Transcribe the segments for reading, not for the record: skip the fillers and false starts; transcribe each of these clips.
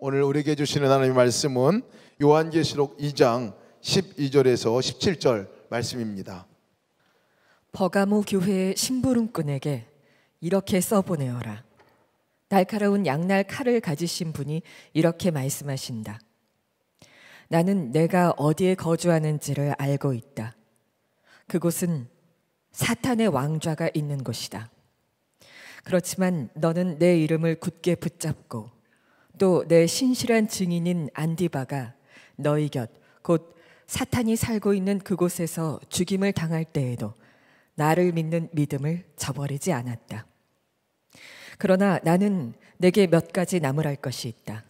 오늘 우리에게 주시는 하나님의 말씀은 요한계시록 2장 12절에서 17절 말씀입니다. 버가모 교회의 심부름꾼에게 이렇게 써보내어라. 날카로운 양날 칼을 가지신 분이 이렇게 말씀하신다. 나는 내가 어디에 거주하는지를 알고 있다. 그곳은 사탄의 왕좌가 있는 곳이다. 그렇지만 너는 내 이름을 굳게 붙잡고 또 내 신실한 증인인 안디바가 너희 곁 곧 사탄이 살고 있는 그곳에서 죽임을 당할 때에도 나를 믿는 믿음을 저버리지 않았다. 그러나 나는 내게 몇 가지 나무랄 것이 있다.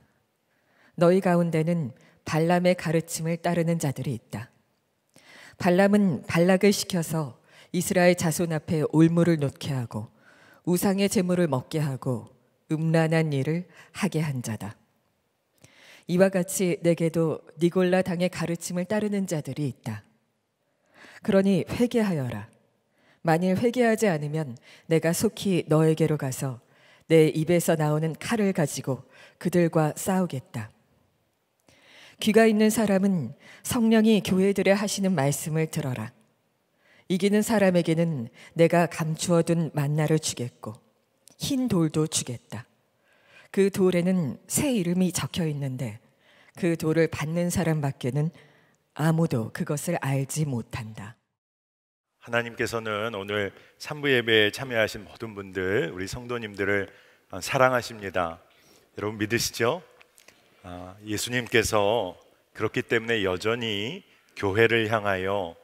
너희 가운데는 발람의 가르침을 따르는 자들이 있다. 발람은 발락을 시켜서 이스라엘 자손 앞에 올무를 놓게 하고 우상의 제물을 먹게 하고 음란한 일을 하게 한 자다. 이와 같이 내게도 니골라 당의 가르침을 따르는 자들이 있다. 그러니 회개하여라. 만일 회개하지 않으면 내가 속히 너에게로 가서 내 입에서 나오는 칼을 가지고 그들과 싸우겠다. 귀가 있는 사람은 성령이 교회들에 하시는 말씀을 들어라. 이기는 사람에게는 내가 감추어둔 만나를 주겠고 흰 돌도 주겠다. 그 돌에는 새 이름이 적혀 있는데 그 돌을 받는 사람밖에는 아무도 그것을 알지 못한다. 하나님께서는 오늘 3부 예배에 참여하신 모든 분들, 우리 성도님들을 사랑하십니다. 여러분 믿으시죠? 예수님께서 그렇기 때문에 여전히 교회를 향하여,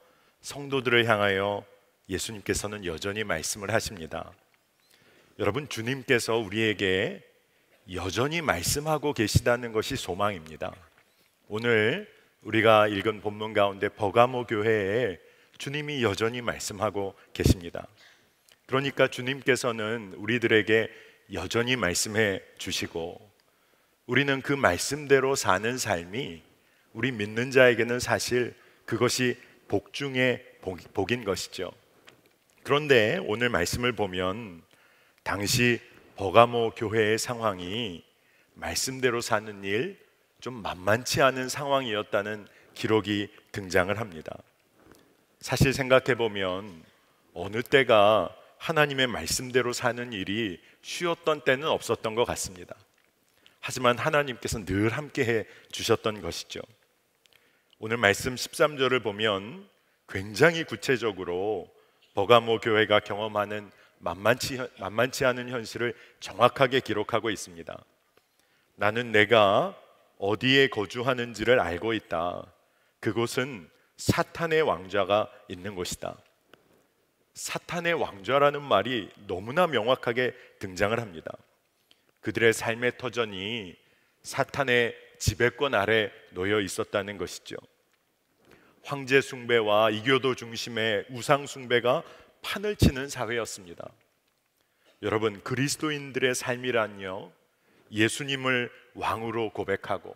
성도들을 향하여 예수님께서는 여전히 말씀을 하십니다. 여러분, 주님께서 우리에게 여전히 말씀하고 계시다는 것이 소망입니다. 오늘 우리가 읽은 본문 가운데 버가모 교회에 주님이 여전히 말씀하고 계십니다. 그러니까 주님께서는 우리들에게 여전히 말씀해 주시고 우리는 그 말씀대로 사는 삶이 우리 믿는 자에게는 사실 그것이 복 중에 복인 것이죠. 그런데 오늘 말씀을 보면 당시 버가모 교회의 상황이 말씀대로 사는 일 좀 만만치 않은 상황이었다는 기록이 등장을 합니다. 사실 생각해 보면 어느 때가 하나님의 말씀대로 사는 일이 쉬웠던 때는 없었던 것 같습니다. 하지만 하나님께서 늘 함께해 주셨던 것이죠. 오늘 말씀 13절을 보면 굉장히 구체적으로 버가모 교회가 경험하는 만만치 않은 현실을 정확하게 기록하고 있습니다. 나는 내가 어디에 거주하는지를 알고 있다. 그곳은 사탄의 왕좌가 있는 곳이다. 사탄의 왕좌라는 말이 너무나 명확하게 등장을 합니다. 그들의 삶의 터전이 사탄의 지배권 아래 놓여 있었다는 것이죠. 황제 숭배와 이교도 중심의 우상 숭배가 판을 치는 사회였습니다. 여러분, 그리스도인들의 삶이란요, 예수님을 왕으로 고백하고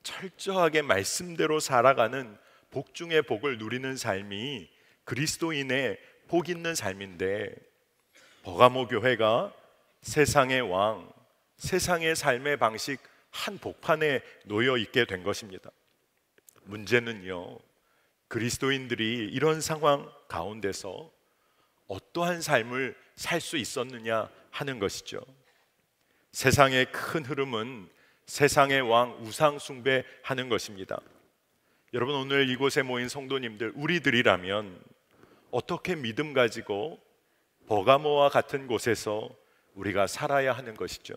철저하게 말씀대로 살아가는 복 중의 복을 누리는 삶이 그리스도인의 복 있는 삶인데, 버가모 교회가 세상의 왕, 세상의 삶의 방식 한 복판에 놓여 있게 된 것입니다. 문제는요, 그리스도인들이 이런 상황 가운데서 어떠한 삶을 살 수 있었느냐 하는 것이죠. 세상의 큰 흐름은 세상의 왕 우상 숭배하는 것입니다. 여러분, 오늘 이곳에 모인 성도님들, 우리들이라면 어떻게 믿음 가지고 버가모와 같은 곳에서 우리가 살아야 하는 것이죠.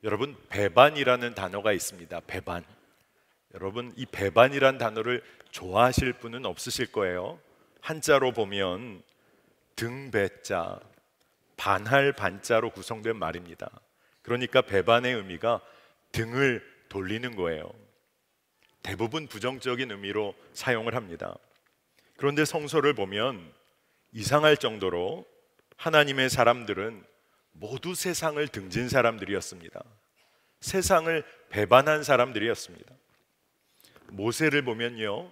여러분, 배반이라는 단어가 있습니다. 배반. 여러분, 이 배반이란 단어를 좋아하실 분은 없으실 거예요. 한자로 보면 등배자, 반할 반자로 구성된 말입니다. 그러니까 배반의 의미가 등을 돌리는 거예요. 대부분 부정적인 의미로 사용을 합니다. 그런데 성서를 보면 이상할 정도로 하나님의 사람들은 모두 세상을 등진 사람들이었습니다. 세상을 배반한 사람들이었습니다. 모세를 보면요,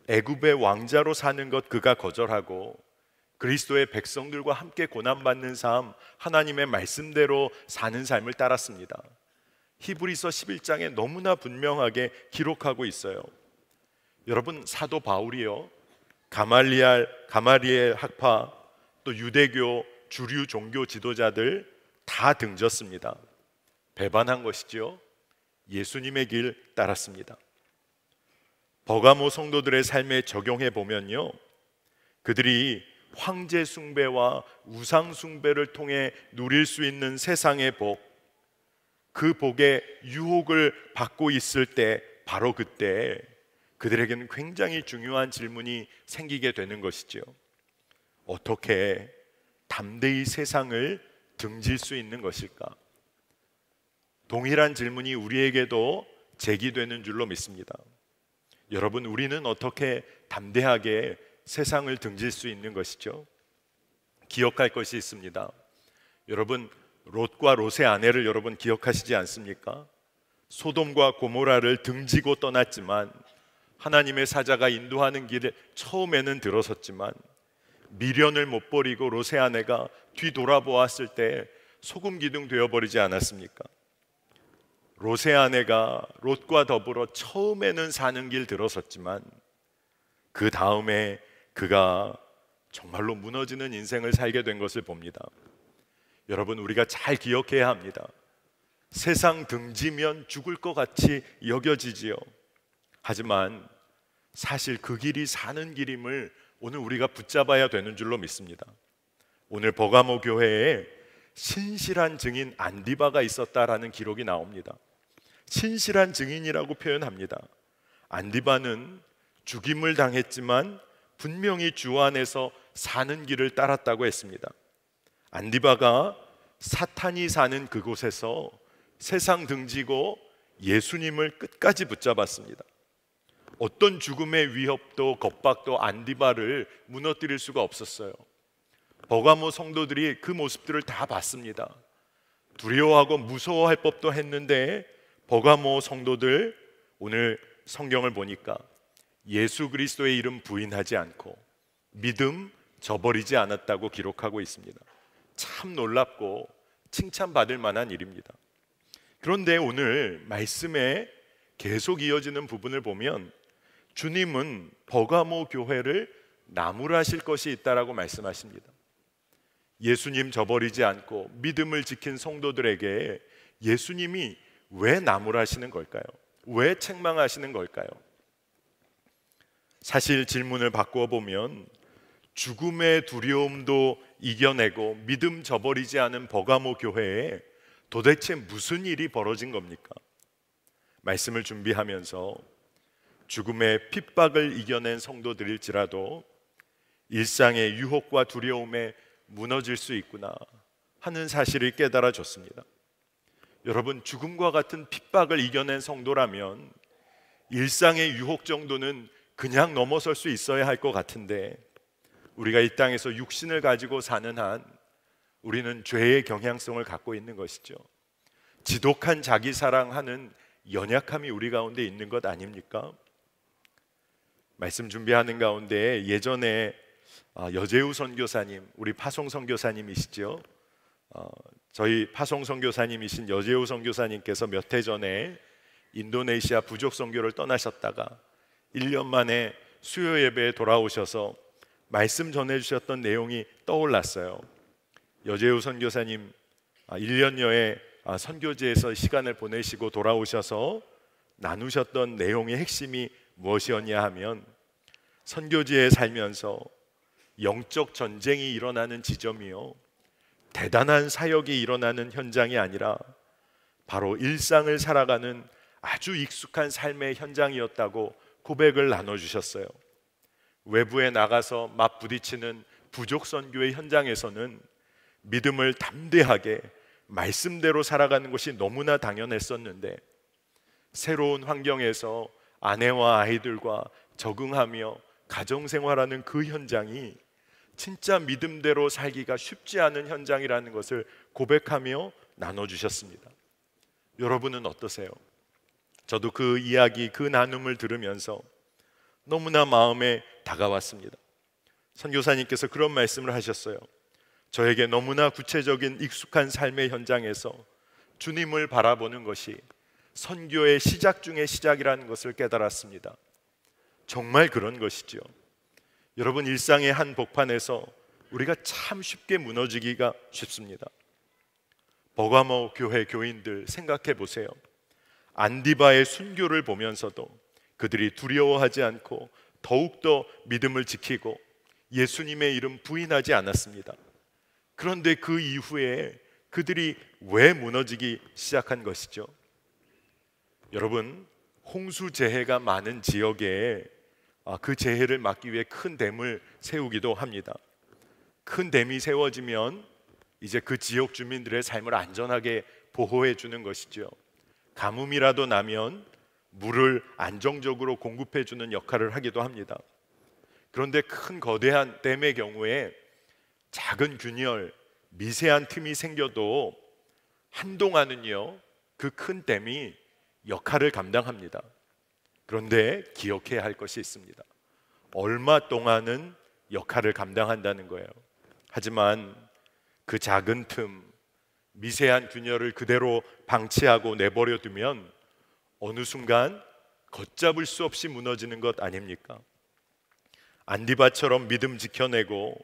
애굽의 왕자로 사는 것 그가 거절하고 그리스도의 백성들과 함께 고난받는 삶, 하나님의 말씀대로 사는 삶을 따랐습니다. 히브리서 11장에 너무나 분명하게 기록하고 있어요. 여러분, 사도 바울이요, 가말리엘 학파, 또 유대교 주류 종교 지도자들 다 등졌습니다. 배반한 것이지요. 예수님의 길 따랐습니다. 버가모 성도들의 삶에 적용해 보면요, 그들이 황제 숭배와 우상 숭배를 통해 누릴 수 있는 세상의 복, 그 복의 유혹을 받고 있을 때, 바로 그때 그들에게는 굉장히 중요한 질문이 생기게 되는 것이죠. 어떻게 담대히 세상을 등질 수 있는 것일까? 동일한 질문이 우리에게도 제기되는 줄로 믿습니다. 여러분, 우리는 어떻게 담대하게 세상을 등질 수 있는 것이죠? 기억할 것이 있습니다. 여러분, 롯과 롯의 아내를 여러분 기억하시지 않습니까? 소돔과 고모라를 등지고 떠났지만, 하나님의 사자가 인도하는 길에 처음에는 들어섰지만 미련을 못 버리고 롯의 아내가 뒤돌아보았을 때 소금 기둥 되어버리지 않았습니까? 롯의 아내가 롯과 더불어 처음에는 사는 길 들어섰지만 그 다음에 그가 정말로 무너지는 인생을 살게 된 것을 봅니다. 여러분, 우리가 잘 기억해야 합니다. 세상 등지면 죽을 것 같이 여겨지지요. 하지만 사실 그 길이 사는 길임을 오늘 우리가 붙잡아야 되는 줄로 믿습니다. 오늘 버가모 교회에 신실한 증인 안디바가 있었다라는 기록이 나옵니다. 신실한 증인이라고 표현합니다. 안디바는 죽임을 당했지만 분명히 주 안에서 사는 길을 따랐다고 했습니다. 안디바가 사탄이 사는 그곳에서 세상 등지고 예수님을 끝까지 붙잡았습니다. 어떤 죽음의 위협도 겁박도 안디바를 무너뜨릴 수가 없었어요. 버가모 성도들이 그 모습들을 다 봤습니다. 두려워하고 무서워할 법도 했는데 버가모 성도들, 오늘 성경을 보니까 예수 그리스도의 이름 부인하지 않고 믿음 저버리지 않았다고 기록하고 있습니다. 참 놀랍고 칭찬받을 만한 일입니다. 그런데 오늘 말씀에 계속 이어지는 부분을 보면 주님은 버가모 교회를 나무라실 것이 있다라고 말씀하십니다. 예수님 저버리지 않고 믿음을 지킨 성도들에게 예수님이 왜 나무라시는 걸까요? 왜 책망하시는 걸까요? 사실 질문을 바꾸어 보면 죽음의 두려움도 이겨내고 믿음 저버리지 않은 버가모 교회에 도대체 무슨 일이 벌어진 겁니까? 말씀을 준비하면서 죽음의 핍박을 이겨낸 성도들일지라도 일상의 유혹과 두려움에 무너질 수 있구나 하는 사실을 깨달아줬습니다. 여러분, 죽음과 같은 핍박을 이겨낸 성도라면 일상의 유혹 정도는 그냥 넘어설 수 있어야 할 것 같은데, 우리가 이 땅에서 육신을 가지고 사는 한 우리는 죄의 경향성을 갖고 있는 것이죠. 지독한 자기 사랑하는 연약함이 우리 가운데 있는 것 아닙니까? 말씀 준비하는 가운데 예전에 여재우 선교사님, 우리 파송 선교사님이시죠. 저희 파송 선교사님이신 여재우 선교사님께서 몇 해 전에 인도네시아 부족 선교를 떠나셨다가 1년 만에 수요 예배에 돌아오셔서 말씀 전해주셨던 내용이 떠올랐어요. 여재우 선교사님 1년여의 선교지에서 시간을 보내시고 돌아오셔서 나누셨던 내용의 핵심이 무엇이었냐 하면, 선교지에 살면서 영적 전쟁이 일어나는 지점이요, 대단한 사역이 일어나는 현장이 아니라 바로 일상을 살아가는 아주 익숙한 삶의 현장이었다고 고백을 나눠주셨어요. 외부에 나가서 맞부딪히는 부족 선교의 현장에서는 믿음을 담대하게 말씀대로 살아가는 것이 너무나 당연했었는데, 새로운 환경에서 아내와 아이들과 적응하며 가정생활하는 그 현장이 진짜 믿음대로 살기가 쉽지 않은 현장이라는 것을 고백하며 나눠주셨습니다. 여러분은 어떠세요? 저도 그 이야기, 그 나눔을 들으면서 너무나 마음에 다가왔습니다. 선교사님께서 그런 말씀을 하셨어요. 저에게 너무나 구체적인 익숙한 삶의 현장에서 주님을 바라보는 것이 선교의 시작 중의 시작이라는 것을 깨달았습니다. 정말 그런 것이지요. 여러분, 일상의 한 복판에서 우리가 참 쉽게 무너지기가 쉽습니다. 버가모 교회 교인들 생각해 보세요. 안디바의 순교를 보면서도 그들이 두려워하지 않고 더욱더 믿음을 지키고 예수님의 이름 부인하지 않았습니다. 그런데 그 이후에 그들이 왜 무너지기 시작한 것이죠? 여러분, 홍수 재해가 많은 지역에 그 재해를 막기 위해 큰 댐을 세우기도 합니다. 큰 댐이 세워지면 이제 그 지역 주민들의 삶을 안전하게 보호해 주는 것이죠. 가뭄이라도 나면 물을 안정적으로 공급해 주는 역할을 하기도 합니다. 그런데 큰 거대한 댐의 경우에 작은 균열, 미세한 틈이 생겨도 한동안은요, 그 큰 댐이 역할을 감당합니다. 그런데 기억해야 할 것이 있습니다. 얼마 동안은 역할을 감당한다는 거예요. 하지만 그 작은 틈, 미세한 균열을 그대로 방치하고 내버려 두면 어느 순간 걷잡을 수 없이 무너지는 것 아닙니까? 안디바처럼 믿음 지켜내고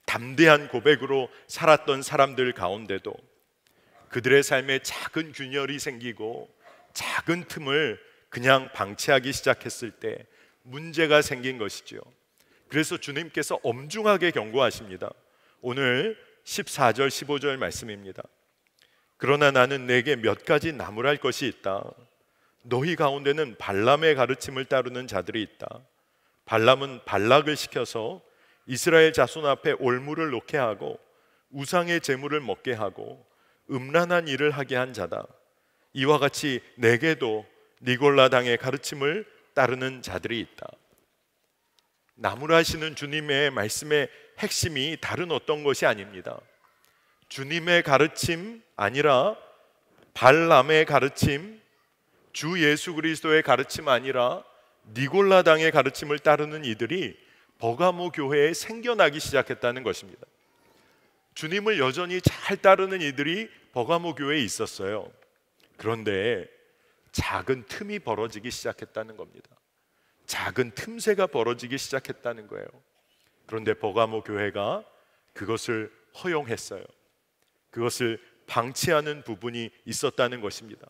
담대한 고백으로 살았던 사람들 가운데도 그들의 삶에 작은 균열이 생기고 작은 틈을 그냥 방치하기 시작했을 때 문제가 생긴 것이지요. 그래서 주님께서 엄중하게 경고하십니다. 오늘 14절 15절 말씀입니다. 그러나 나는 내게 몇 가지 나무랄 것이 있다. 너희 가운데는 발람의 가르침을 따르는 자들이 있다. 발람은 발락을 시켜서 이스라엘 자손 앞에 올무를 놓게 하고 우상의 제물을 먹게 하고 음란한 일을 하게 한 자다. 이와 같이 내게도 니골라 당의 가르침을 따르는 자들이 있다. 나무라시는 주님의 말씀의 핵심이 다른 어떤 것이 아닙니다. 주님의 가르침 아니라 발람의 가르침, 주 예수 그리스도의 가르침 아니라 니골라 당의 가르침을 따르는 이들이 버가모 교회에 생겨나기 시작했다는 것입니다. 주님을 여전히 잘 따르는 이들이 버가모 교회에 있었어요. 그런데 작은 틈이 벌어지기 시작했다는 겁니다. 작은 틈새가 벌어지기 시작했다는 거예요. 그런데 버가모 교회가 그것을 허용했어요. 그것을 방치하는 부분이 있었다는 것입니다.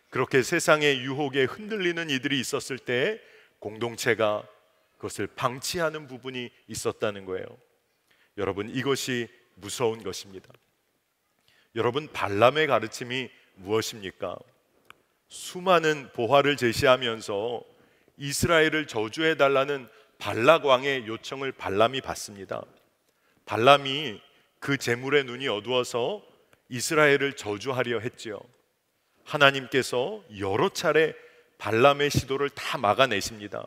그렇게 세상의 유혹에 흔들리는 이들이 있었을 때 공동체가 그것을 방치하는 부분이 있었다는 거예요. 여러분, 이것이 무서운 것입니다. 여러분, 발람의 가르침이 무엇입니까? 수많은 보화를 제시하면서 이스라엘을 저주해 달라는 발락 왕의 요청을 발람이 받습니다. 발람이 그 재물의 눈이 어두워서 이스라엘을 저주하려 했지요. 하나님께서 여러 차례 발람의 시도를 다 막아내십니다.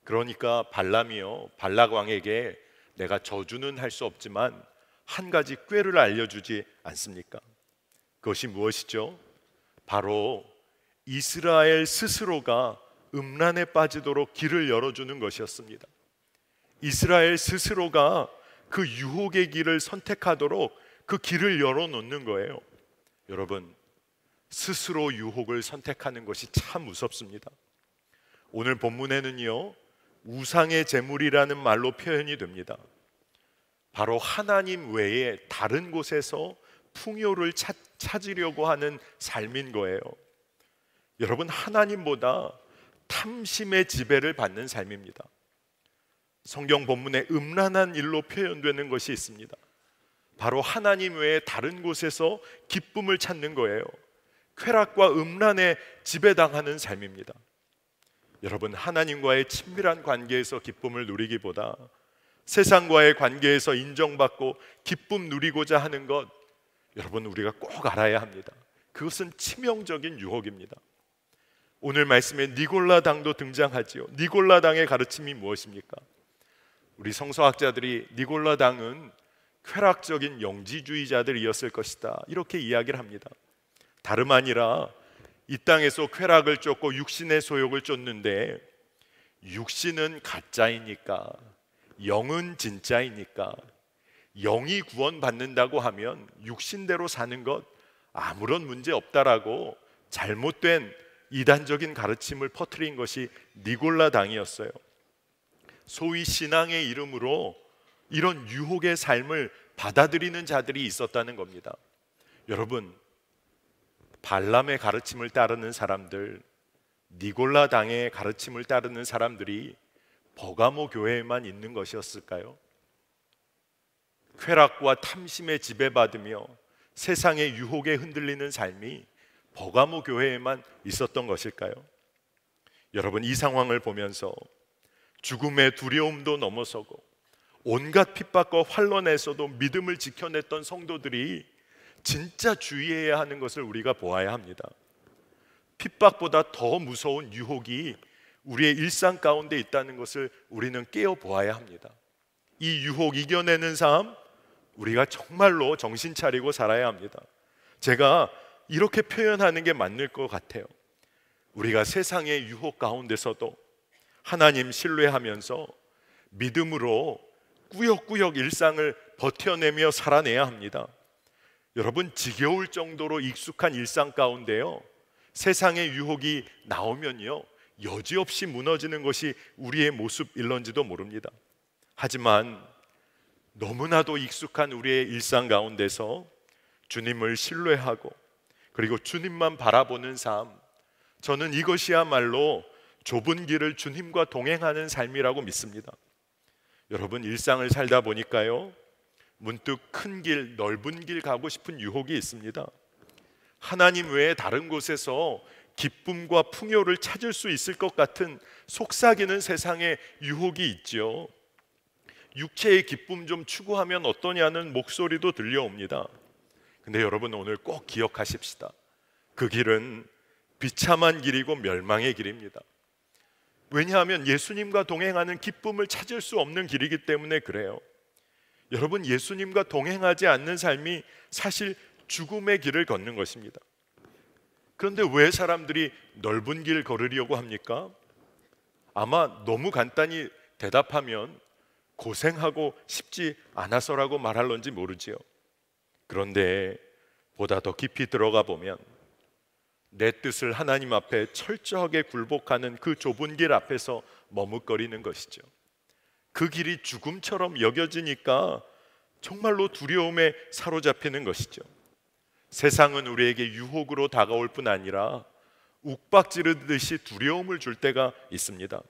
그러니까 발람이요, 발락 왕에게 내가 저주는 할 수 없지만 한 가지 꾀를 알려주지 않습니까? 그것이 무엇이죠? 바로 이스라엘 스스로가 음란에 빠지도록 길을 열어주는 것이었습니다. 이스라엘 스스로가 그 유혹의 길을 선택하도록 그 길을 열어놓는 거예요. 여러분, 스스로 유혹을 선택하는 것이 참 무섭습니다. 오늘 본문에는요, 우상의 제물이라는 말로 표현이 됩니다. 바로 하나님 외에 다른 곳에서 풍요를 찾으려고 하는 삶인 거예요. 여러분, 하나님보다 탐심의 지배를 받는 삶입니다. 성경 본문에 음란한 일로 표현되는 것이 있습니다. 바로 하나님 외에 다른 곳에서 기쁨을 찾는 거예요. 쾌락과 음란에 지배당하는 삶입니다. 여러분, 하나님과의 친밀한 관계에서 기쁨을 누리기보다 세상과의 관계에서 인정받고 기쁨 누리고자 하는 것, 여러분, 우리가 꼭 알아야 합니다. 그것은 치명적인 유혹입니다. 오늘 말씀에 니골라 당도 등장하지요. 니골라 당의 가르침이 무엇입니까? 우리 성서학자들이 니골라 당은 쾌락적인 영지주의자들이었을 것이다, 이렇게 이야기를 합니다. 다름 아니라 이 땅에서 쾌락을 쫓고 육신의 소욕을 쫓는데, 육신은 가짜이니까, 영은 진짜이니까, 영이 구원받는다고 하면 육신대로 사는 것 아무런 문제 없다라고 잘못된 이단적인 가르침을 퍼뜨린 것이 니골라 당이었어요. 소위 신앙의 이름으로 이런 유혹의 삶을 받아들이는 자들이 있었다는 겁니다. 여러분, 발람의 가르침을 따르는 사람들, 니골라 당의 가르침을 따르는 사람들이 버가모 교회에만 있는 것이었을까요? 쾌락과 탐심에 지배받으며 세상의 유혹에 흔들리는 삶이 버가모 교회에만 있었던 것일까요? 여러분, 이 상황을 보면서 죽음의 두려움도 넘어서고 온갖 핍박과 환난에서도 믿음을 지켜냈던 성도들이 진짜 주의해야 하는 것을 우리가 보아야 합니다. 핍박보다 더 무서운 유혹이 우리의 일상 가운데 있다는 것을 우리는 깨어 보아야 합니다. 이 유혹 이겨내는 삶, 우리가 정말로 정신 차리고 살아야 합니다. 제가 이렇게 표현하는 게 맞을 것 같아요. 우리가 세상의 유혹 가운데서도 하나님 신뢰하면서 믿음으로 꾸역꾸역 일상을 버텨내며 살아내야 합니다. 여러분, 지겨울 정도로 익숙한 일상 가운데요, 세상의 유혹이 나오면요, 여지없이 무너지는 것이 우리의 모습일런지도 모릅니다. 하지만 너무나도 익숙한 우리의 일상 가운데서 주님을 신뢰하고 그리고 주님만 바라보는 삶, 저는 이것이야말로 좁은 길을 주님과 동행하는 삶이라고 믿습니다. 여러분, 일상을 살다 보니까요, 문득 큰 길, 넓은 길 가고 싶은 유혹이 있습니다. 하나님 외에 다른 곳에서 기쁨과 풍요를 찾을 수 있을 것 같은 속삭이는 세상의 유혹이 있죠. 육체의 기쁨 좀 추구하면 어떠냐는 목소리도 들려옵니다. 근데 여러분, 오늘 꼭 기억하십시다. 그 길은 비참한 길이고 멸망의 길입니다. 왜냐하면 예수님과 동행하는 기쁨을 찾을 수 없는 길이기 때문에 그래요. 여러분, 예수님과 동행하지 않는 삶이 사실 죽음의 길을 걷는 것입니다. 그런데 왜 사람들이 넓은 길 걸으려고 합니까? 아마 너무 간단히 대답하면 고생하고 싶지 않아서라고 말할런지 모르지요. 그런데 보다 더 깊이 들어가 보면 내 뜻을 하나님 앞에 철저하게 굴복하는 그 좁은 길 앞에서 머뭇거리는 것이죠. 그 길이 죽음처럼 여겨지니까 정말로 두려움에 사로잡히는 것이죠. 세상은 우리에게 유혹으로 다가올 뿐 아니라 욱박지르듯이 두려움을 줄 때가 있습니다.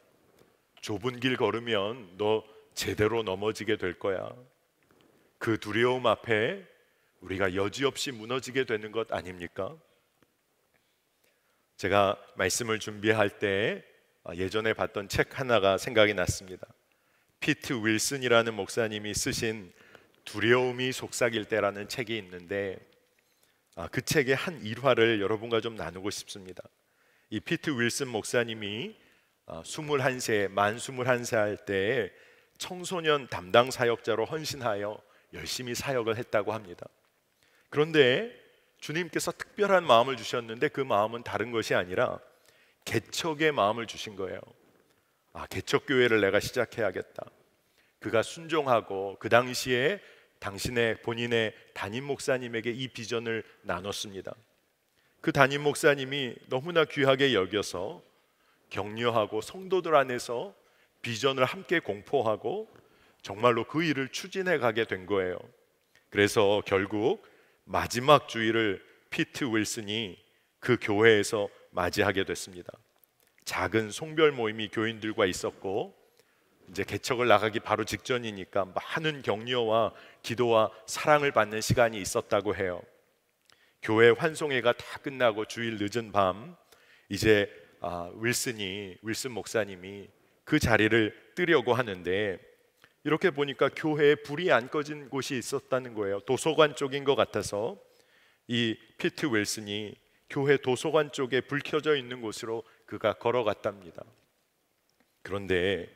좁은 길 걸으면 너 제대로 넘어지게 될 거야. 그 두려움 앞에 우리가 여지없이 무너지게 되는 것 아닙니까? 제가 말씀을 준비할 때 예전에 봤던 책 하나가 생각이 났습니다. 피트 윌슨이라는 목사님이 쓰신 두려움이 속삭일 때라는 책이 있는데, 그 책의 한 일화를 여러분과 좀 나누고 싶습니다. 이 피트 윌슨 목사님이 21세, 만 21살 때에 청소년 담당 사역자로 헌신하여 열심히 사역을 했다고 합니다. 그런데 주님께서 특별한 마음을 주셨는데 그 마음은 다른 것이 아니라 개척의 마음을 주신 거예요. 개척교회를 내가 시작해야겠다. 그가 순종하고 그 당시에 본인의 담임 목사님에게 이 비전을 나눴습니다. 그 담임 목사님이 너무나 귀하게 여겨서 격려하고 성도들 안에서 비전을 함께 공포하고 정말로 그 일을 추진해 가게 된 거예요. 그래서 결국 마지막 주일을 피트 윌슨이 그 교회에서 맞이하게 됐습니다. 작은 송별 모임이 교인들과 있었고, 이제 개척을 나가기 바로 직전이니까 많은 윌슨와 기도와 사랑을 받는 시간이 있었다고 해요. 교회 환송회가 다 끝나고 주일 늦은 밤, 이제 윌슨 목사님이 그 자리를 뜨려고 하는데, 이렇게 보니까 교회에 불이 안 꺼진 곳이 있었다는 거예요. 도서관 쪽인 것 같아서 이 피트 윌슨이 교회 도서관 쪽에 불 켜져 있는 곳으로 그가 걸어갔답니다. 그런데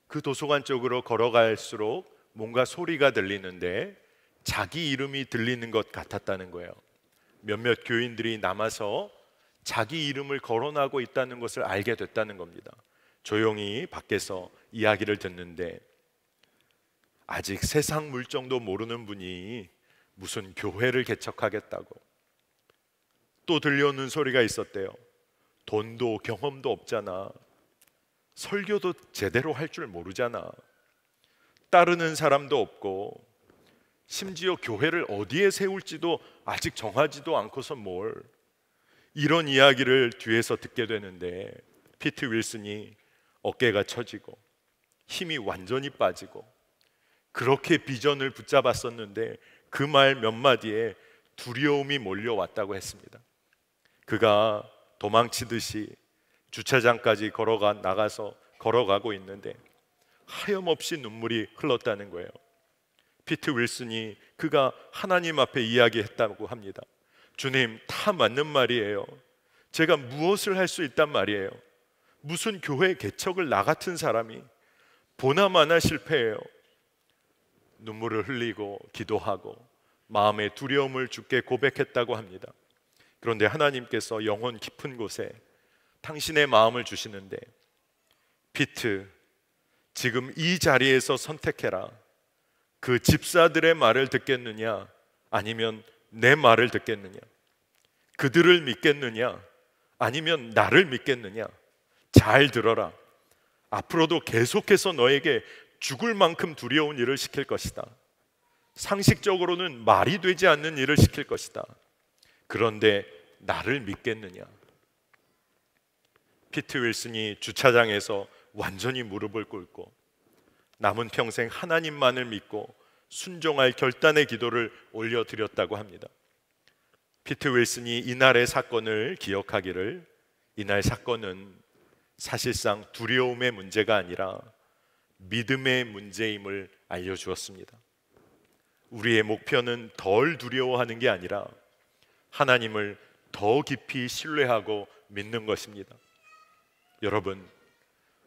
그 도서관 쪽으로 걸어갈수록 뭔가 소리가 들리는데 자기 이름이 들리는 것 같았다는 거예요. 몇몇 교인들이 남아서 자기 이름을 거론하고 있다는 것을 알게 됐다는 겁니다. 조용히 밖에서 이야기를 듣는데, 아직 세상 물정도 모르는 분이 무슨 교회를 개척하겠다고, 또 들려오는 소리가 있었대요. 돈도 경험도 없잖아. 설교도 제대로 할 줄 모르잖아. 따르는 사람도 없고 심지어 교회를 어디에 세울지도 아직 정하지도 않고서 뭘. 이런 이야기를 뒤에서 듣게 되는데 피트 윌슨이 어깨가 처지고 힘이 완전히 빠지고 그렇게 비전을 붙잡았었는데 그 말 몇 마디에 두려움이 몰려왔다고 했습니다. 그가 도망치듯이 주차장까지 나가서 걸어가고 있는데 하염없이 눈물이 흘렀다는 거예요. 피트 윌슨이 그가 하나님 앞에 이야기했다고 합니다. 주님, 다 맞는 말이에요. 제가 무엇을 할 수 있단 말이에요. 무슨 교회 개척을 나 같은 사람이 보나마나 실패해요. 눈물을 흘리고 기도하고 마음의 두려움을 주께 고백했다고 합니다. 그런데 하나님께서 영혼 깊은 곳에 당신의 마음을 주시는데, 피트, 지금 이 자리에서 선택해라. 그 집사들의 말을 듣겠느냐, 아니면 내 말을 듣겠느냐? 그들을 믿겠느냐, 아니면 나를 믿겠느냐? 잘 들어라. 앞으로도 계속해서 너에게 죽을 만큼 두려운 일을 시킬 것이다. 상식적으로는 말이 되지 않는 일을 시킬 것이다. 그런데 나를 믿겠느냐? 피트 윌슨이 주차장에서 완전히 무릎을 꿇고 남은 평생 하나님만을 믿고 순종할 결단의 기도를 올려드렸다고 합니다. 피트 윌슨이 이날의 사건을 기억하기를, 이날 사건은 사실상 두려움의 문제가 아니라 믿음의 문제임을 알려주었습니다. 우리의 목표는 덜 두려워하는 게 아니라 하나님을 더 깊이 신뢰하고 믿는 것입니다. 여러분,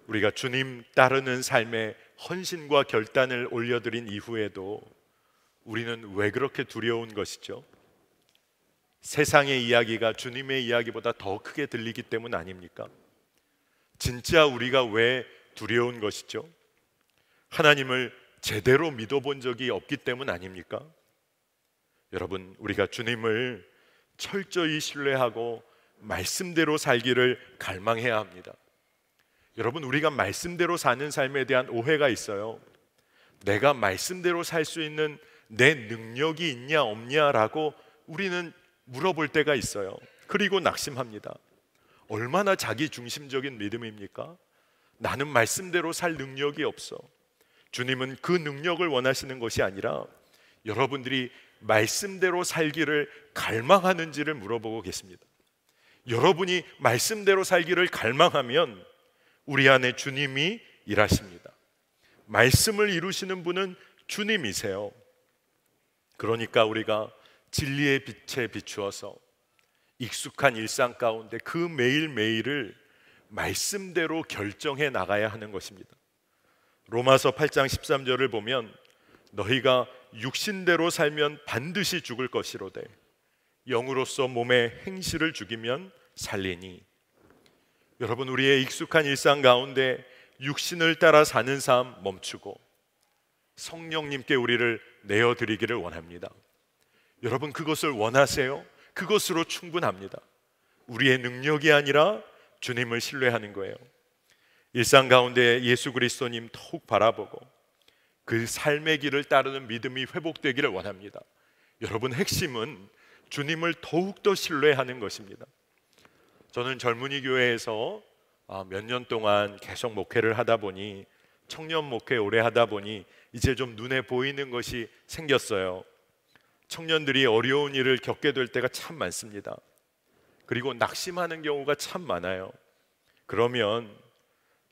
우리가 주님 따르는 삶에 헌신과 결단을 올려드린 이후에도 우리는 왜 그렇게 두려운 것이죠? 세상의 이야기가 주님의 이야기보다 더 크게 들리기 때문 아닙니까? 진짜 우리가 왜 두려운 것이죠? 하나님을 제대로 믿어본 적이 없기 때문 아닙니까? 여러분, 우리가 주님을 철저히 신뢰하고 말씀대로 살기를 갈망해야 합니다. 여러분, 우리가 말씀대로 사는 삶에 대한 오해가 있어요. 내가 말씀대로 살 수 있는 내 능력이 있냐 없냐라고 우리는 물어볼 때가 있어요. 그리고 낙심합니다. 얼마나 자기중심적인 믿음입니까? 나는 말씀대로 살 능력이 없어. 주님은 그 능력을 원하시는 것이 아니라 여러분들이 말씀대로 살기를 갈망하는지를 물어보고 계십니다. 여러분이 말씀대로 살기를 갈망하면 우리 안에 주님이 일하십니다. 말씀을 이루시는 분은 주님이세요. 그러니까 우리가 진리의 빛에 비추어서 익숙한 일상 가운데 그 매일매일을 말씀대로 결정해 나가야 하는 것입니다. 로마서 8장 13절을 보면 너희가 육신대로 살면 반드시 죽을 것이로되 영으로서 몸의 행실을 죽이면 살리니. 여러분, 우리의 익숙한 일상 가운데 육신을 따라 사는 삶 멈추고 성령님께 우리를 내어드리기를 원합니다. 여러분, 그것을 원하세요? 그것으로 충분합니다. 우리의 능력이 아니라 주님을 신뢰하는 거예요. 일상 가운데 예수 그리스도님 더욱 바라보고 그 삶의 길을 따르는 믿음이 회복되기를 원합니다. 여러분, 핵심은 주님을 더욱더 신뢰하는 것입니다. 저는 젊은이 교회에서 몇 년 동안 계속 목회를 하다 보니, 청년 목회 오래 하다 보니 이제 좀 눈에 보이는 것이 생겼어요. 청년들이 어려운 일을 겪게 될 때가 참 많습니다. 그리고 낙심하는 경우가 참 많아요. 그러면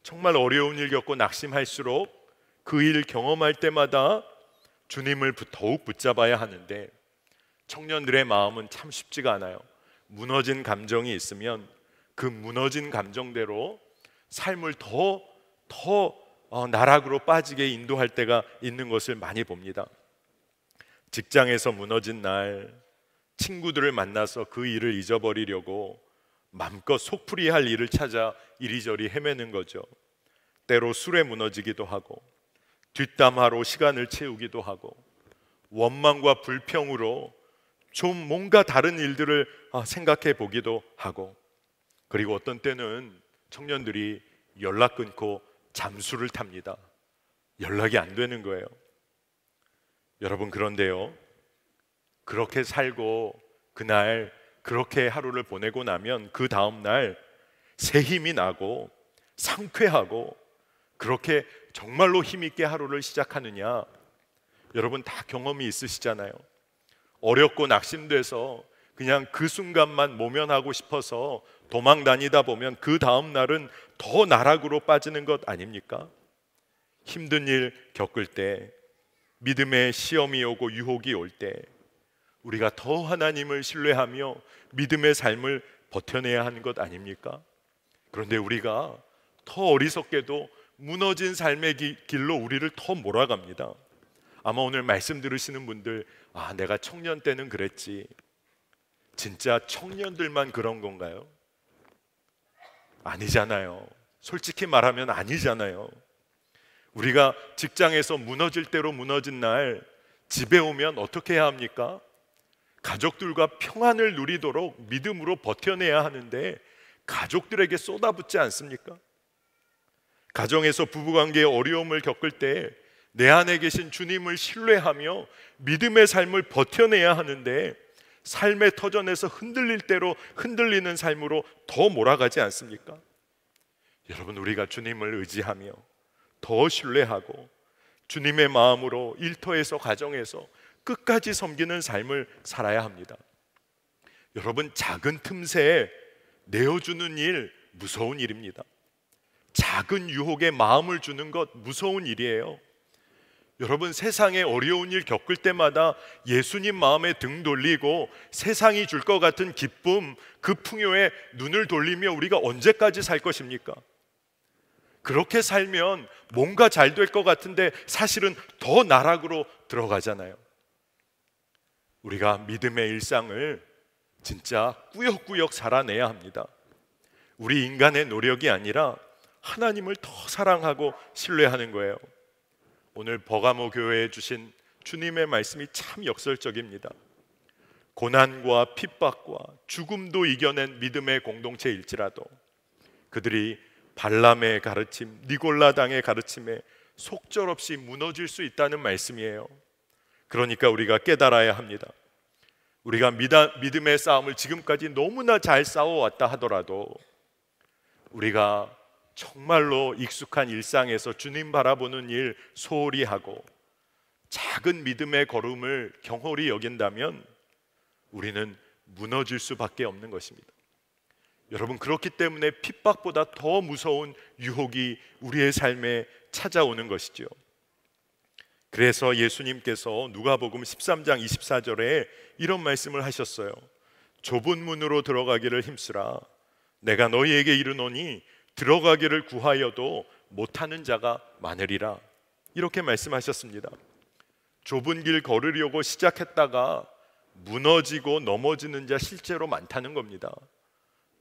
정말 어려운 일 겪고 낙심할수록 그 일 경험할 때마다 주님을 더욱 붙잡아야 하는데 청년들의 마음은 참 쉽지가 않아요. 무너진 감정이 있으면 그 무너진 감정대로 삶을 더 나락으로 빠지게 인도할 때가 있는 것을 많이 봅니다. 직장에서 무너진 날 친구들을 만나서 그 일을 잊어버리려고 마음껏 속풀이할 일을 찾아 이리저리 헤매는 거죠. 때로 술에 무너지기도 하고 뒷담화로 시간을 채우기도 하고 원망과 불평으로 좀 뭔가 다른 일들을 생각해 보기도 하고, 그리고 어떤 때는 청년들이 연락 끊고 잠수를 탑니다. 연락이 안 되는 거예요. 여러분, 그런데요, 그렇게 살고 그날 그렇게 하루를 보내고 나면 그 다음 날 새 힘이 나고 상쾌하고 그렇게 정말로 힘있게 하루를 시작하느냐, 여러분 다 경험이 있으시잖아요. 어렵고 낙심돼서 그냥 그 순간만 모면하고 싶어서 도망 다니다 보면 그 다음 날은 더 나락으로 빠지는 것 아닙니까? 힘든 일 겪을 때, 믿음의 시험이 오고 유혹이 올 때 우리가 더 하나님을 신뢰하며 믿음의 삶을 버텨내야 하는 것 아닙니까? 그런데 우리가 더 어리석게도 무너진 삶의 길로 우리를 더 몰아갑니다. 아마 오늘 말씀 들으시는 분들, 내가 청년 때는 그랬지. 진짜 청년들만 그런 건가요? 아니잖아요. 솔직히 말하면 아니잖아요. 우리가 직장에서 무너질 대로 무너진 날 집에 오면 어떻게 해야 합니까? 가족들과 평안을 누리도록 믿음으로 버텨내야 하는데 가족들에게 쏟아붓지 않습니까? 가정에서 부부관계의 어려움을 겪을 때 내 안에 계신 주님을 신뢰하며 믿음의 삶을 버텨내야 하는데 삶의 터전에서 흔들릴 대로 흔들리는 삶으로 더 몰아가지 않습니까? 여러분, 우리가 주님을 의지하며 더 신뢰하고 주님의 마음으로 일터에서 가정에서 끝까지 섬기는 삶을 살아야 합니다. 여러분, 작은 틈새에 내어주는 일 무서운 일입니다. 작은 유혹에 마음을 주는 것 무서운 일이에요. 여러분, 세상에 어려운 일 겪을 때마다 예수님 마음에 등 돌리고 세상이 줄 것 같은 기쁨, 그 풍요에 눈을 돌리며 우리가 언제까지 살 것입니까? 그렇게 살면 뭔가 잘 될 것 같은데 사실은 더 나락으로 들어가잖아요. 우리가 믿음의 일상을 진짜 꾸역꾸역 살아내야 합니다. 우리 인간의 노력이 아니라 하나님을 더 사랑하고 신뢰하는 거예요. 오늘 버가모 교회에 주신 주님의 말씀이 참 역설적입니다. 고난과 핍박과 죽음도 이겨낸 믿음의 공동체일지라도 그들이 발람의 가르침, 니골라당의 가르침에 속절없이 무너질 수 있다는 말씀이에요. 그러니까 우리가 깨달아야 합니다. 우리가 믿음의 싸움을 지금까지 너무나 잘 싸워왔다 하더라도 우리가 정말로 익숙한 일상에서 주님 바라보는 일 소홀히 하고 작은 믿음의 걸음을 경홀히 여긴다면 우리는 무너질 수밖에 없는 것입니다. 여러분, 그렇기 때문에 핍박보다 더 무서운 유혹이 우리의 삶에 찾아오는 것이죠. 그래서 예수님께서 누가복음 13장 24절에 이런 말씀을 하셨어요. 좁은 문으로 들어가기를 힘쓰라. 내가 너희에게 이르노니 들어가기를 구하여도 못하는 자가 많으리라. 이렇게 말씀하셨습니다. 좁은 길 걸으려고 시작했다가 무너지고 넘어지는 자 실제로 많다는 겁니다.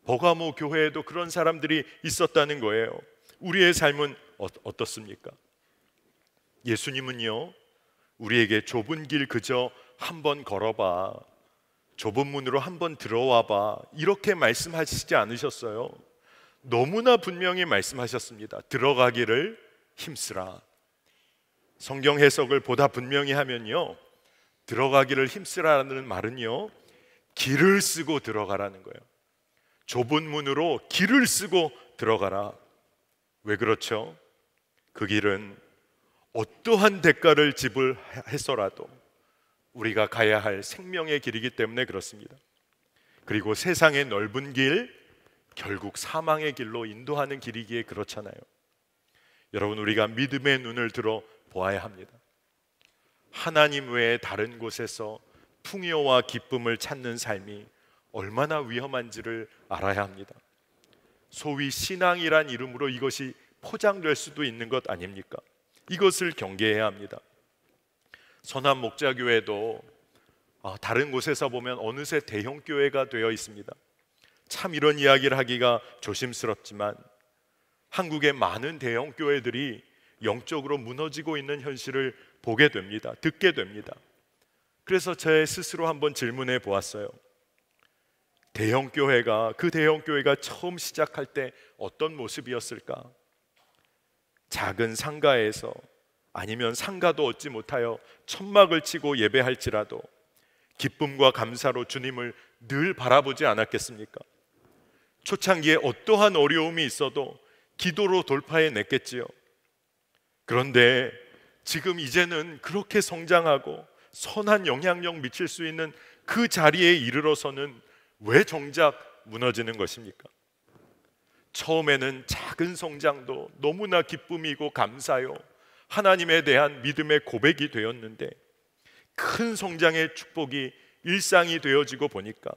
버가모 교회에도 그런 사람들이 있었다는 거예요. 우리의 삶은 어떻습니까? 예수님은요, 우리에게 좁은 길 그저 한번 걸어봐, 좁은 문으로 한번 들어와봐, 이렇게 말씀하시지 않으셨어요. 너무나 분명히 말씀하셨습니다. 들어가기를 힘쓰라. 성경 해석을 보다 분명히 하면요, 들어가기를 힘쓰라는 말은요, 길을 쓰고 들어가라는 거예요. 좁은 문으로 길을 쓰고 들어가라. 왜 그렇죠? 그 길은 어떠한 대가를 지불해서라도 우리가 가야 할 생명의 길이기 때문에 그렇습니다. 그리고 세상의 넓은 길, 결국 사망의 길로 인도하는 길이기에 그렇잖아요. 여러분, 우리가 믿음의 눈을 들어 보아야 합니다. 하나님 외에 다른 곳에서 풍요와 기쁨을 찾는 삶이 얼마나 위험한지를 알아야 합니다. 소위 신앙이란 이름으로 이것이 포장될 수도 있는 것 아닙니까? 이것을 경계해야 합니다. 선한 목자교회도 다른 곳에서 보면 어느새 대형교회가 되어 있습니다. 참 이런 이야기를 하기가 조심스럽지만 한국의 많은 대형교회들이 영적으로 무너지고 있는 현실을 보게 됩니다. 듣게 됩니다. 그래서 제 스스로 한번 질문해 보았어요. 대형 교회가, 그 대형 교회가 처음 시작할 때 어떤 모습이었을까? 작은 상가에서, 아니면 상가도 얻지 못하여 천막을 치고 예배할지라도 기쁨과 감사로 주님을 늘 바라보지 않았겠습니까? 초창기에 어떠한 어려움이 있어도 기도로 돌파해 냈겠지요. 그런데 지금 이제는 그렇게 성장하고 선한 영향력 미칠 수 있는 그 자리에 이르러서는 왜 정작 무너지는 것입니까? 처음에는 작은 성장도 너무나 기쁨이고 감사요, 하나님에 대한 믿음의 고백이 되었는데 큰 성장의 축복이 일상이 되어지고 보니까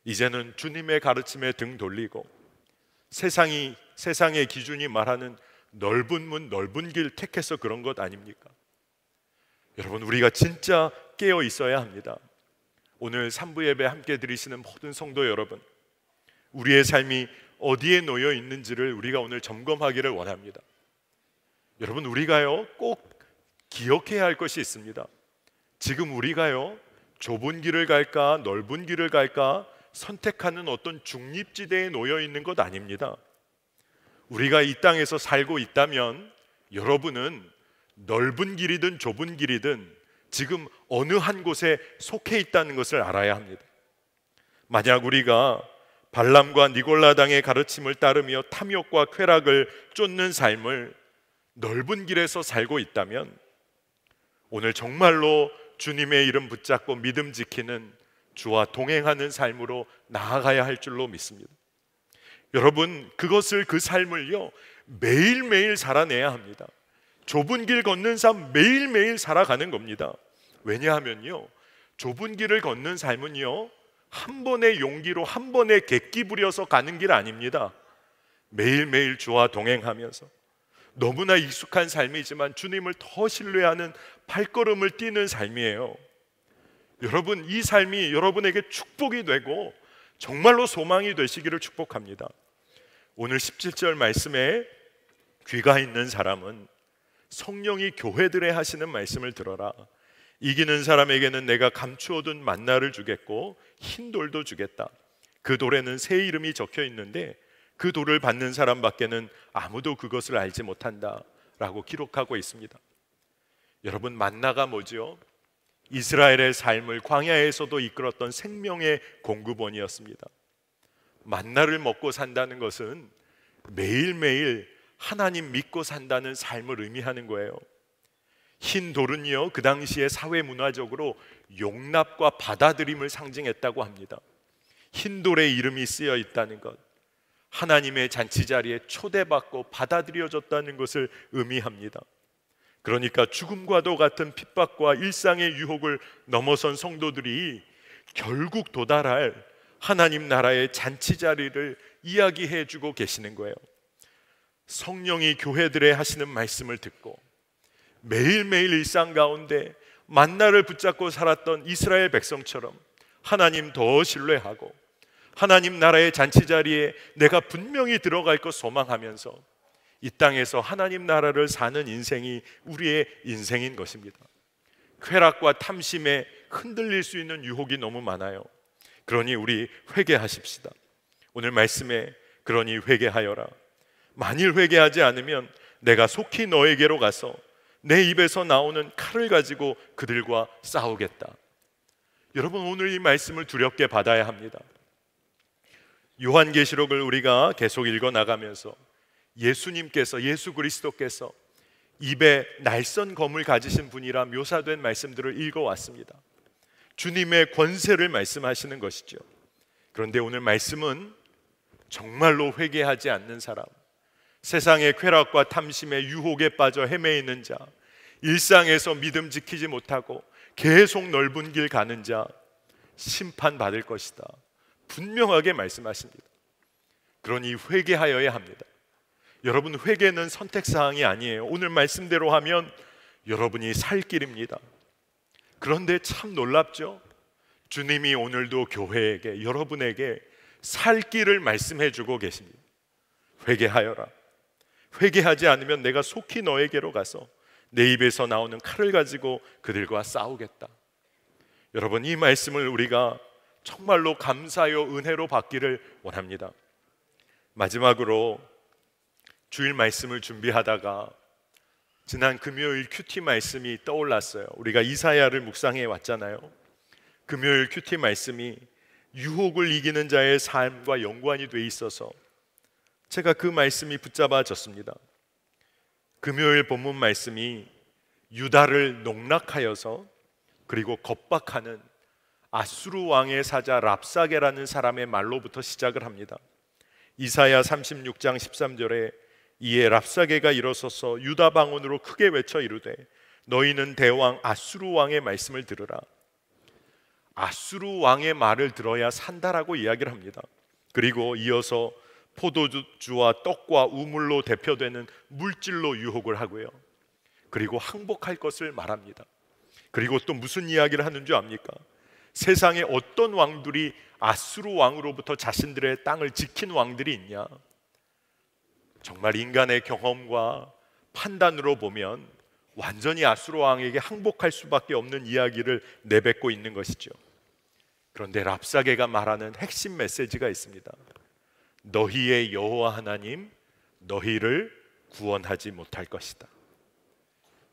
이제는 주님의 가르침에 등 돌리고 세상의 기준이 말하는 넓은 문, 넓은 길 택해서 그런 것 아닙니까? 여러분, 우리가 진짜 깨어 있어야 합니다. 오늘 3부 예배 함께 드리시는 모든 성도 여러분, 우리의 삶이 어디에 놓여 있는지를 우리가 오늘 점검하기를 원합니다. 여러분, 우리가요 꼭 기억해야 할 것이 있습니다. 지금 우리가요 좁은 길을 갈까 넓은 길을 갈까 선택하는 어떤 중립지대에 놓여 있는 것 아닙니다. 우리가 이 땅에서 살고 있다면 여러분은 넓은 길이든 좁은 길이든 지금 어느 한 곳에 속해 있다는 것을 알아야 합니다. 만약 우리가 발람과 니골라당의 가르침을 따르며 탐욕과 쾌락을 쫓는 삶을 넓은 길에서 살고 있다면 오늘 정말로 주님의 이름 붙잡고 믿음 지키는 주와 동행하는 삶으로 나아가야 할 줄로 믿습니다. 여러분, 그 삶을요 매일매일 살아내야 합니다. 좁은 길 걷는 삶 매일매일 살아가는 겁니다. 왜냐하면요 좁은 길을 걷는 삶은요 한 번의 용기로 한 번에 객기 부려서 가는 길 아닙니다. 매일매일 주와 동행하면서 너무나 익숙한 삶이지만 주님을 더 신뢰하는 발걸음을 뛰는 삶이에요. 여러분, 이 삶이 여러분에게 축복이 되고 정말로 소망이 되시기를 축복합니다. 오늘 17절 말씀에 귀가 있는 사람은 성령이 교회들에 하시는 말씀을 들어라. 이기는 사람에게는 내가 감추어둔 만나를 주겠고 흰 돌도 주겠다. 그 돌에는 새 이름이 적혀 있는데 그 돌을 받는 사람밖에는 아무도 그것을 알지 못한다 라고 기록하고 있습니다. 여러분, 만나가 뭐죠? 이스라엘의 삶을 광야에서도 이끌었던 생명의 공급원이었습니다. 만나를 먹고 산다는 것은 매일매일 하나님 믿고 산다는 삶을 의미하는 거예요. 흰 돌은요 그 당시에 사회 문화적으로 용납과 받아들임을 상징했다고 합니다. 흰 돌에 이름이 쓰여 있다는 것, 하나님의 잔치 자리에 초대받고 받아들여졌다는 것을 의미합니다. 그러니까 죽음과도 같은 핍박과 일상의 유혹을 넘어선 성도들이 결국 도달할 하나님 나라의 잔치 자리를 이야기해 주고 계시는 거예요. 성령이 교회들에 하시는 말씀을 듣고 매일매일 일상 가운데 만나를 붙잡고 살았던 이스라엘 백성처럼 하나님 더 신뢰하고 하나님 나라의 잔치 자리에 내가 분명히 들어갈 것 소망하면서 이 땅에서 하나님 나라를 사는 인생이 우리의 인생인 것입니다. 쾌락과 탐심에 흔들릴 수 있는 유혹이 너무 많아요. 그러니 우리 회개하십시다. 오늘 말씀에 그러니 회개하여라. 만일 회개하지 않으면 내가 속히 너에게로 가서 내 입에서 나오는 칼을 가지고 그들과 싸우겠다. 여러분, 오늘 이 말씀을 두렵게 받아야 합니다. 요한계시록을 우리가 계속 읽어나가면서 예수님께서, 예수 그리스도께서 입에 날선 검을 가지신 분이라 묘사된 말씀들을 읽어왔습니다. 주님의 권세를 말씀하시는 것이죠. 그런데 오늘 말씀은 정말로 회개하지 않는 사람, 세상의 쾌락과 탐심의 유혹에 빠져 헤매이는 자, 일상에서 믿음 지키지 못하고 계속 넓은 길 가는 자, 심판받을 것이다. 분명하게 말씀하십니다. 그러니 회개하여야 합니다. 여러분, 회개는 선택사항이 아니에요. 오늘 말씀대로 하면 여러분이 살 길입니다. 그런데 참 놀랍죠? 주님이 오늘도 교회에게, 여러분에게 살 길을 말씀해 주고 계십니다. 회개하여라. 회개하지 않으면 내가 속히 너에게로 가서 내 입에서 나오는 칼을 가지고 그들과 싸우겠다. 여러분, 이 말씀을 우리가 정말로 감사요 은혜로 받기를 원합니다. 마지막으로 주일 말씀을 준비하다가 지난 금요일 큐티 말씀이 떠올랐어요. 우리가 이사야를 묵상해 왔잖아요. 금요일 큐티 말씀이 유혹을 이기는 자의 삶과 연관이 돼 있어서 제가 그 말씀이 붙잡아졌습니다. 금요일 본문 말씀이 유다를 농락하여서 그리고 겁박하는 아수르 왕의 사자 랍사게라는 사람의 말로부터 시작을 합니다. 이사야 36장 13절에 이에 랍사게가 일어서서 유다 방언으로 크게 외쳐 이르되 너희는 대왕 아수르 왕의 말씀을 들으라. 아수르 왕의 말을 들어야 산다라고 이야기를 합니다. 그리고 이어서 포도주와 떡과 우물로 대표되는 물질로 유혹을 하고요. 그리고 항복할 것을 말합니다. 그리고 또 무슨 이야기를 하는 줄 압니까? 세상에 어떤 왕들이 아수르 왕으로부터 자신들의 땅을 지킨 왕들이 있냐? 정말 인간의 경험과 판단으로 보면 완전히 아수르 왕에게 항복할 수밖에 없는 이야기를 내뱉고 있는 것이죠. 그런데 랍사게가 말하는 핵심 메시지가 있습니다. 너희의 여호와 하나님, 너희를 구원하지 못할 것이다.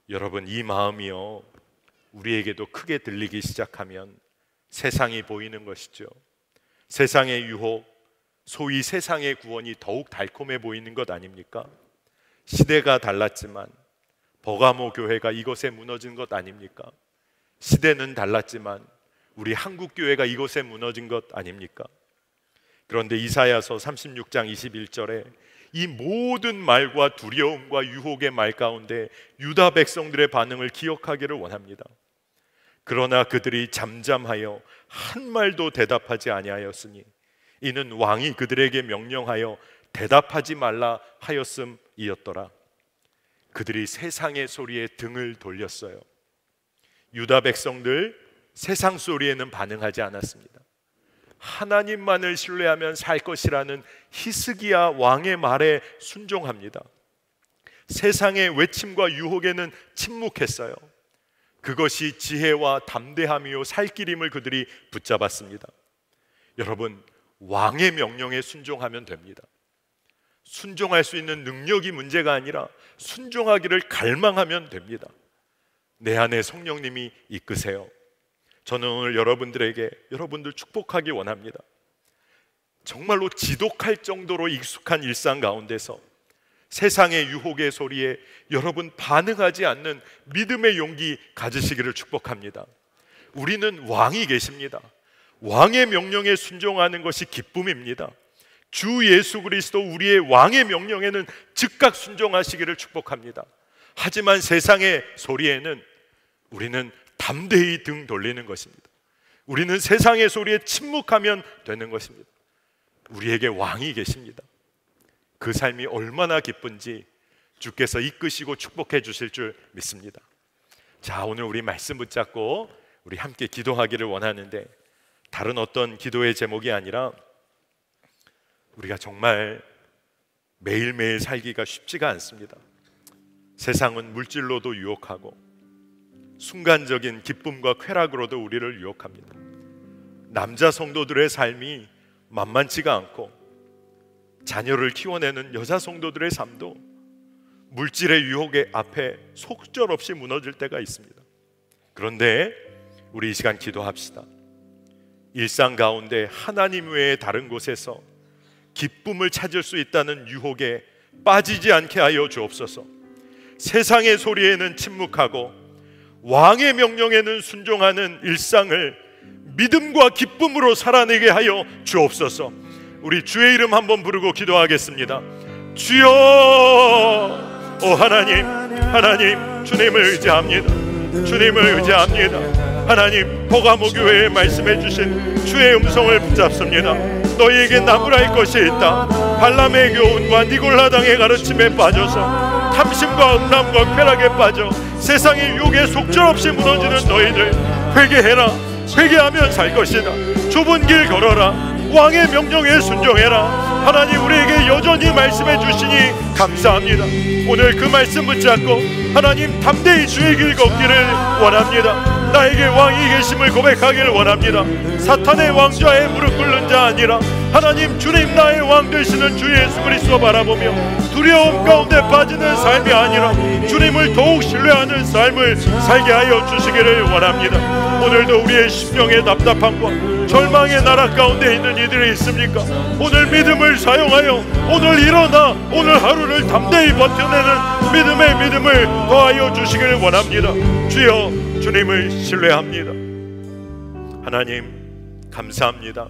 여러분, 이 마음이요, 우리에게도 크게 들리기 시작하면 세상이 보이는 것이죠. 세상의 유혹, 소위 세상의 구원이 더욱 달콤해 보이는 것 아닙니까? 시대가 달랐지만 버가모 교회가 이것에 무너진 것 아닙니까? 시대는 달랐지만 우리 한국 교회가 이것에 무너진 것 아닙니까? 그런데 이사야서 36장 21절에 이 모든 말과 두려움과 유혹의 말 가운데 유다 백성들의 반응을 기억하기를 원합니다. 그러나 그들이 잠잠하여 한 말도 대답하지 아니하였으니 이는 왕이 그들에게 명령하여 대답하지 말라 하였음이었더라. 그들이 세상의 소리에 등을 돌렸어요. 유다 백성들 세상 소리에는 반응하지 않았습니다. 하나님만을 신뢰하면 살 것이라는 히스기야 왕의 말에 순종합니다. 세상의 외침과 유혹에는 침묵했어요. 그것이 지혜와 담대함이요 살 길임을 그들이 붙잡았습니다. 여러분, 왕의 명령에 순종하면 됩니다. 순종할 수 있는 능력이 문제가 아니라 순종하기를 갈망하면 됩니다. 내 안에 성령님이 이끄세요. 저는 오늘 여러분들 축복하기 원합니다. 정말로 지독할 정도로 익숙한 일상 가운데서 세상의 유혹의 소리에 여러분 반응하지 않는 믿음의 용기 가지시기를 축복합니다. 우리는 왕이 계십니다. 왕의 명령에 순종하는 것이 기쁨입니다. 주 예수 그리스도 우리의 왕의 명령에는 즉각 순종하시기를 축복합니다. 하지만 세상의 소리에는 우리는 담대히 등 돌리는 것입니다. 우리는 세상의 소리에 침묵하면 되는 것입니다. 우리에게 왕이 계십니다. 그 삶이 얼마나 기쁜지 주께서 이끄시고 축복해 주실 줄 믿습니다. 자, 오늘 우리 말씀 붙잡고 우리 함께 기도하기를 원하는데, 다른 어떤 기도의 제목이 아니라 우리가 정말 매일매일 살기가 쉽지가 않습니다. 세상은 물질로도 유혹하고 순간적인 기쁨과 쾌락으로도 우리를 유혹합니다. 남자 성도들의 삶이 만만치가 않고 자녀를 키워내는 여자 성도들의 삶도 물질의 유혹의 앞에 속절없이 무너질 때가 있습니다. 그런데 우리 이 시간 기도합시다. 일상 가운데 하나님 외에 다른 곳에서 기쁨을 찾을 수 있다는 유혹에 빠지지 않게 하여 주옵소서. 세상의 소리에는 침묵하고 왕의 명령에는 순종하는 일상을 믿음과 기쁨으로 살아내게 하여 주옵소서. 우리 주의 이름 한번 부르고 기도하겠습니다. 주여, 오 하나님, 하나님 주님을 의지합니다. 주님을 의지합니다. 하나님, 버가모 교회에 말씀해 주신 주의 음성을 붙잡습니다. 너희에게 나무랄 것이 있다. 발람의 교훈과 니골라당의 가르침에 빠져서 탐심과 음란과 쾌락에 빠져 세상의 유혹에 속절없이 무너지는 너희들, 회개해라. 회개하면 살 것이다. 좁은 길 걸어라. 왕의 명령에 순종해라. 하나님, 우리에게 여전히 말씀해 주시니 감사합니다. 오늘 그 말씀 붙잡고 하나님 담대히 주의 길 걷기를 원합니다. 나에게 왕이 계심을 고백하기를 원합니다. 사탄의 왕좌에 무릎 꿇는 자 아니라 하나님 주님 나의 왕 되시는 주 예수 그리스도 바라보며 두려움 가운데 빠지는 삶이 아니라 주님을 더욱 신뢰하는 삶을 살게 하여 주시기를 원합니다. 오늘도 우리의 심령의 답답함과 절망의 나락 가운데 있는 이들이 있습니까? 오늘 믿음을 사용하여 오늘 일어나 오늘 하루를 담대히 버텨내는 믿음을 더하여 주시기를 원합니다. 주여, 주님을 신뢰합니다. 하나님 감사합니다.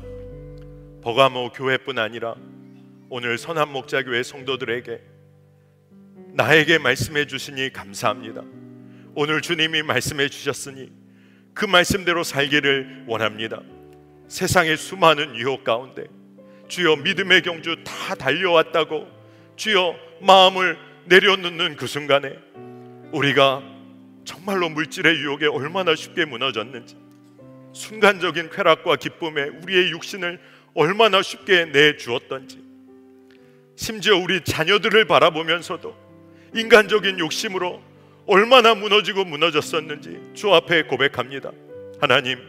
버가모 교회뿐 아니라 오늘 선한목자교회 성도들에게 나에게 말씀해 주시니 감사합니다. 오늘 주님이 말씀해 주셨으니 그 말씀대로 살기를 원합니다. 세상의 수많은 유혹 가운데 주여 믿음의 경주 다 달려왔다고 주여 마음을 내려놓는 그 순간에 우리가 정말로 물질의 유혹에 얼마나 쉽게 무너졌는지, 순간적인 쾌락과 기쁨에 우리의 육신을 얼마나 쉽게 내주었던지, 심지어 우리 자녀들을 바라보면서도 인간적인 욕심으로 얼마나 무너졌었는지 주 앞에 고백합니다. 하나님,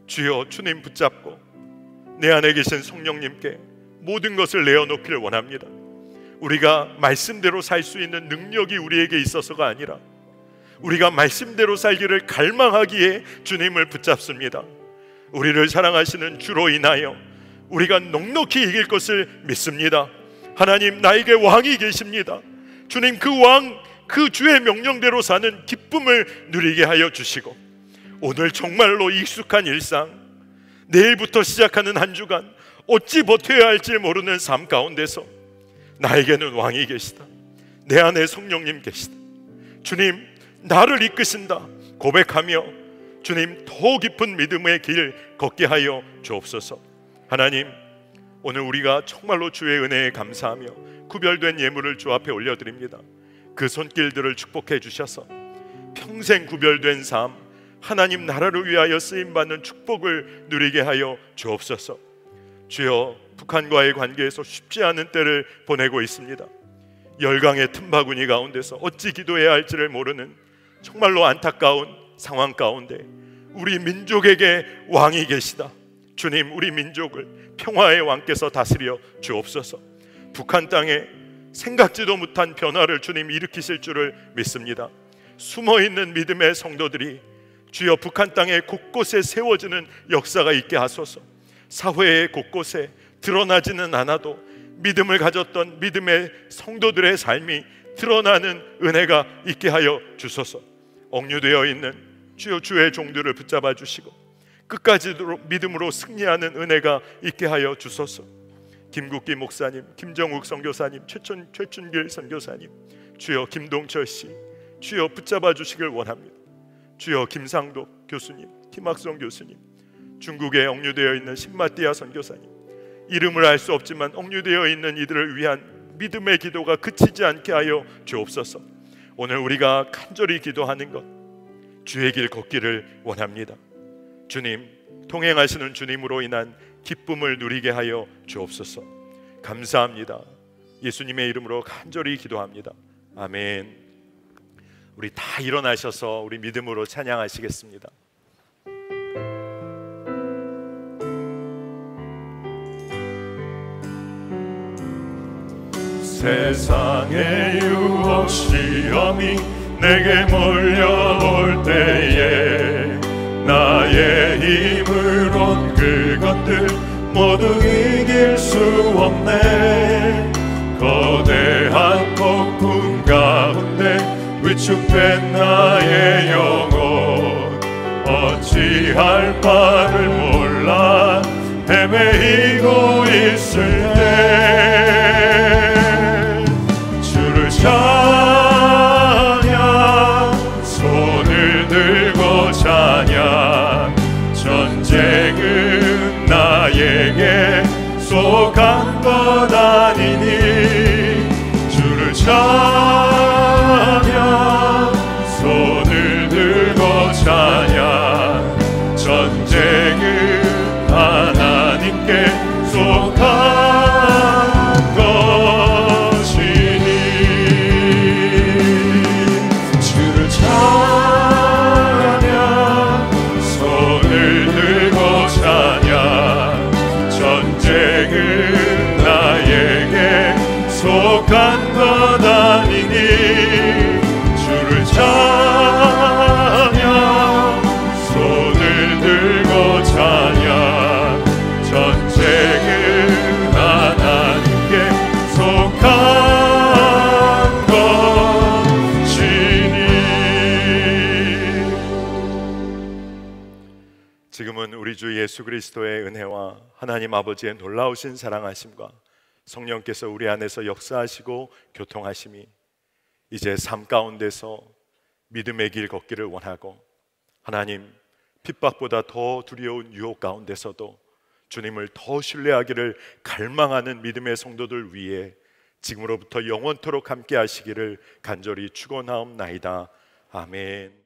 주여 주님 붙잡고 내 안에 계신 성령님께 모든 것을 내어놓기를 원합니다. 우리가 말씀대로 살 수 있는 능력이 우리에게 있어서가 아니라 우리가 말씀대로 살기를 갈망하기에 주님을 붙잡습니다. 우리를 사랑하시는 주로 인하여 우리가 넉넉히 이길 것을 믿습니다. 하나님, 나에게 왕이 계십니다. 주님, 그 왕, 그 주의 명령대로 사는 기쁨을 누리게 하여 주시고 오늘 정말로 익숙한 일상, 내일부터 시작하는 한 주간 어찌 버텨야 할지 모르는 삶 가운데서 나에게는 왕이 계시다, 내 안에 성령님 계시다, 주님 나를 이끄신다 고백하며 주님 더 깊은 믿음의 길 걷게 하여 주옵소서. 하나님, 오늘 우리가 정말로 주의 은혜에 감사하며 구별된 예물을 주 앞에 올려드립니다. 그 손길들을 축복해 주셔서 평생 구별된 삶, 하나님 나라를 위하여 쓰임받는 축복을 누리게 하여 주옵소서. 주여, 북한과의 관계에서 쉽지 않은 때를 보내고 있습니다. 열강의 틈바구니 가운데서 어찌 기도해야 할지를 모르는 정말로 안타까운 상황 가운데 우리 민족에게 왕이 계시다. 주님, 우리 민족을 평화의 왕께서 다스려 주옵소서. 북한 땅에 생각지도 못한 변화를 주님 일으키실 줄을 믿습니다. 숨어있는 믿음의 성도들이 주여 북한 땅에 곳곳에 세워지는 역사가 있게 하소서. 사회의 곳곳에 드러나지는 않아도 믿음을 가졌던 믿음의 성도들의 삶이 드러나는 은혜가 있게 하여 주소서. 억류되어 있는 주여 주의 종들을 붙잡아 주시고 끝까지 믿음으로 승리하는 은혜가 있게 하여 주소서. 김국기 목사님, 김정욱 선교사님, 최춘길 선교사님, 주여 김동철 씨, 주여 붙잡아 주시길 원합니다. 주여 김상독 교수님, 김학성 교수님, 중국에 억류되어 있는 신마띠아 선교사님, 이름을 알 수 없지만 억류되어 있는 이들을 위한 믿음의 기도가 그치지 않게 하여 주옵소서. 오늘 우리가 간절히 기도하는 것, 주의 길 걷기를 원합니다. 주님, 통행하시는 주님으로 인한 기쁨을 누리게 하여 주옵소서. 감사합니다. 예수님의 이름으로 간절히 기도합니다. 아멘. 우리 다 일어나셔서 우리 믿음으로 찬양하시겠습니다. 세상의 유혹 시험이 내게 몰려올 때에 나의 힘으론 그것들 모두 이길 수 없네. 거대한 폭풍 가운데 위축된 나의 영혼 어찌할 바를 몰라 헤매이고 있을 때 주를 찬양, 손을 들고 찬양. 전쟁은 나에게 속한 것 아니니 주를 찬양, 손을 들고 찬양. 전쟁은 하나님께 속한 것이니 주를 찬양, 전쟁은 나에게 속한 것 아니니 주를 찬양 손을 들고 찬양 전쟁은 하나님께 속한 것이니. 지금은 우리 주 예수 그리스도의 은혜와 하나님 아버지의 놀라우신 사랑하심과 성령께서 우리 안에서 역사하시고 교통하심이 이제 삶 가운데서 믿음의 길 걷기를 원하고 하나님 핍박보다 더 두려운 유혹 가운데서도 주님을 더 신뢰하기를 갈망하는 믿음의 성도들 위해 지금으로부터 영원토록 함께 하시기를 간절히 축원하옵나이다. 아멘.